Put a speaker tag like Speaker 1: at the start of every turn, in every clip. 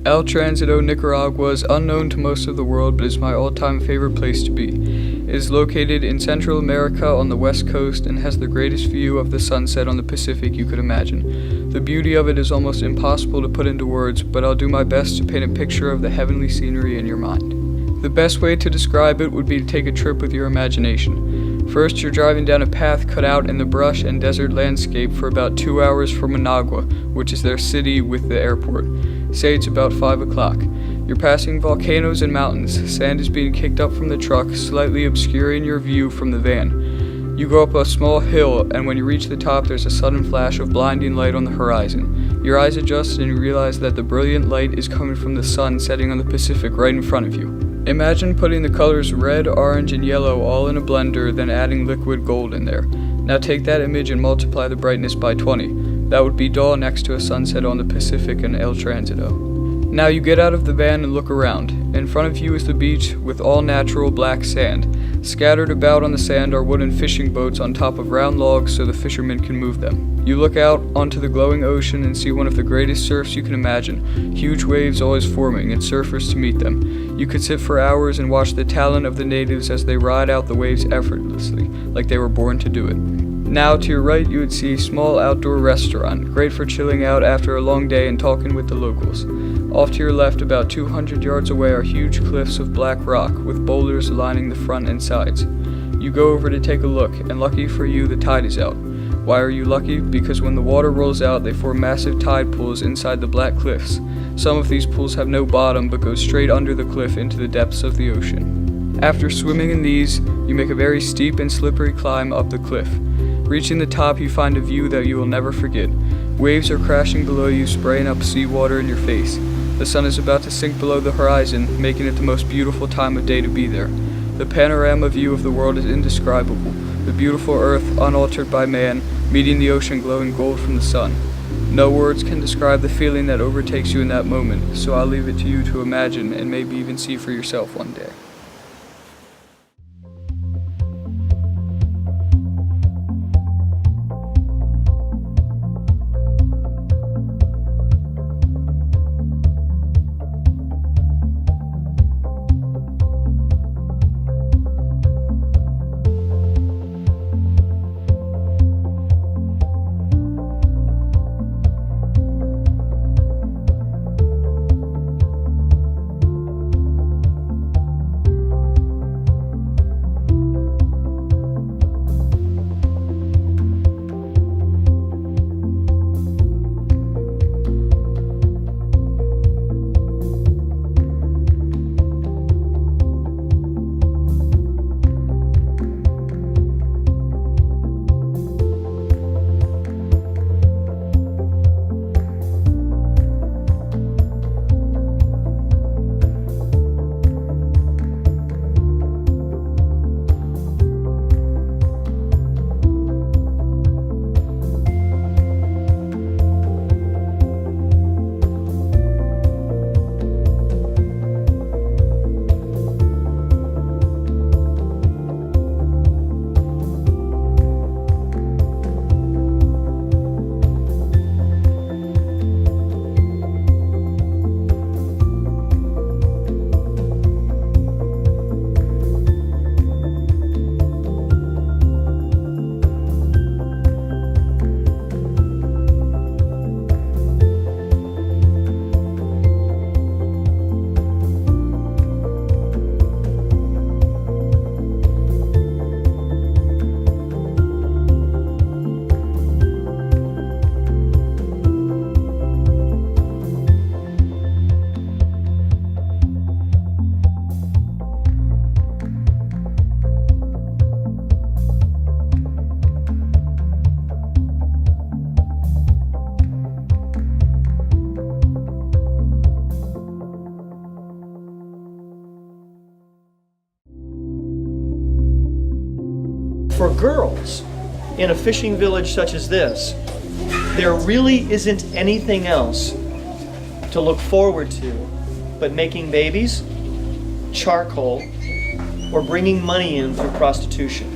Speaker 1: El Transito, Nicaragua is unknown to most of the world, but is my all-time favorite place to be. It is located in Central America on the west coast and has the greatest view of the sunset on the Pacific you could imagine. The beauty of it is almost impossible to put into words, but I'll do my best to paint a picture of the heavenly scenery in your mind. The best way to describe it would be to take a trip with your imagination. First, you're driving down a path cut out in the brush and desert landscape for about 2 hours from Managua, which is their city with the airport. Say it's about 5 o'clock. You're passing volcanoes and mountains. Sand is being kicked up from the truck, slightly obscuring your view from the van. You go up a small hill, and when you reach the top, there's a sudden flash of blinding light on the horizon. Your eyes adjust and you realize that the brilliant light is coming from the sun setting on the Pacific right in front of you. Imagine putting the colors red, orange, and yellow all in a blender, then adding liquid gold in there. Now take that image and multiply the brightness by 20. That would be dawn next to a sunset on the Pacific and El Transito. Now you get out of the van and look around. In front of you is the beach with all natural black sand. Scattered about on the sand are wooden fishing boats on top of round logs so the fishermen can move them. You look out onto the glowing ocean and see one of the greatest surfs you can imagine. Huge waves always forming and surfers to meet them. You could sit for hours and watch the talent of the natives as they ride out the waves effortlessly, like they were born to do it. Now to your right you would see a small outdoor restaurant, great for chilling out after a long day and talking with the locals. Off to your left about 200 yards away are huge cliffs of black rock with boulders lining the front and sides. You go over to take a look, and lucky for you the tide is out. Why are you lucky? Because when the water rolls out they form massive tide pools inside the black cliffs. Some of these pools have no bottom but go straight under the cliff into the depths of the ocean. After swimming in these, you make a very steep and slippery climb up the cliff. Reaching the top, you find a view that you will never forget. Waves are crashing below you, spraying up seawater in your face. The sun is about to sink below the horizon, making it the most beautiful time of day to be there. The panorama view of the world is indescribable. The beautiful earth, unaltered by man, meeting the ocean glowing gold from the sun. No words can describe the feeling that overtakes you in that moment, so I'll leave it to you to imagine and maybe even see for yourself one day.
Speaker 2: For girls in a fishing village such as this, there really isn't anything else to look forward to but making babies, charcoal, or bringing money in through prostitution.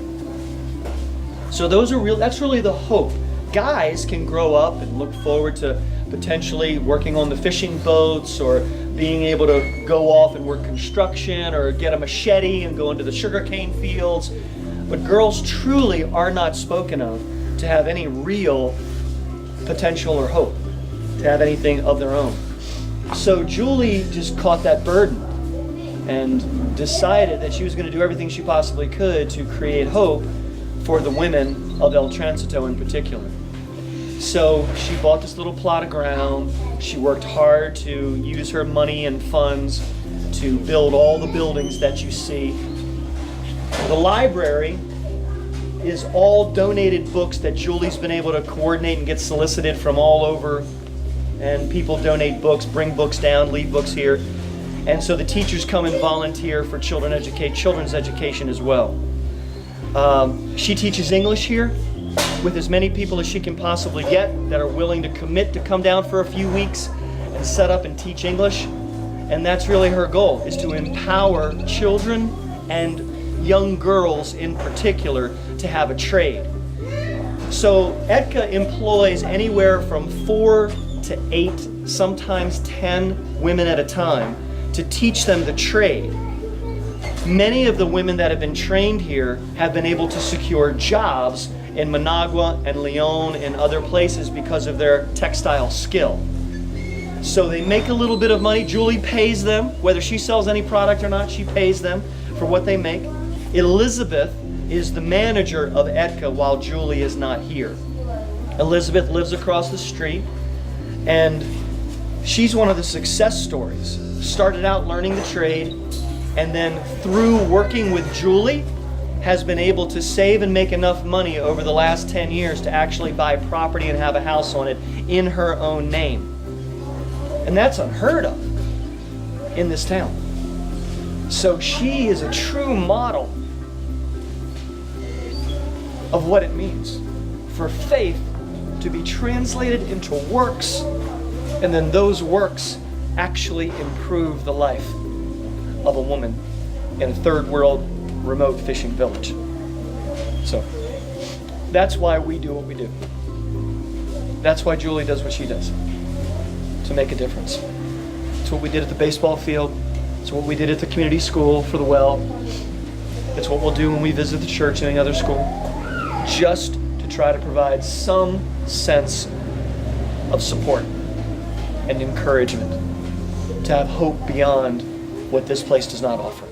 Speaker 2: So that's really the hope. Guys can grow up and look forward to potentially working on the fishing boats, or being able to go off and work construction, or get a machete and go into the sugarcane fields. But girls truly are not spoken of to have any real potential or hope, to have anything of their own. So Julie just caught that burden and decided that she was going to do everything she possibly could to create hope for the women of El Transito in particular. So she bought this little plot of ground. She worked hard to use her money and funds to build all the buildings that you see. The library is all donated books that Julie's been able to coordinate and get solicited from all over. And people donate books, bring books down, leave books here. And so the teachers come and volunteer for children's education as well. She teaches English here with as many people as she can possibly get that are willing to commit to come down for a few weeks and set up and teach English. And that's really her goal, is to empower children and young girls in particular to have a trade. So ETCA employs anywhere from 4 to 8, sometimes 10 women at a time to teach them the trade. Many of the women that have been trained here have been able to secure jobs in Managua and Leon and other places because of their textile skill. So they make a little bit of money. Julie pays them, whether she sells any product or not, she pays them for what they make. Elizabeth is the manager of ETCA while Julie is not here. Elizabeth lives across the street, and she's one of the success stories. Started out learning the trade, and then through working with Julie, has been able to save and make enough money over the last 10 years to actually buy property and have a house on it in her own name. And that's unheard of in this town. So she is a true model of what it means for faith to be translated into works, and then those works actually improve the life of a woman in a third world remote fishing village. So that's why we do what we do. That's why Julie does what she does, to make a difference. It's what we did at the baseball field. It's what we did at the community school for the well. It's what we'll do when we visit the church and any other school, just to try to provide some sense of support and encouragement, to have hope beyond what this place does not offer.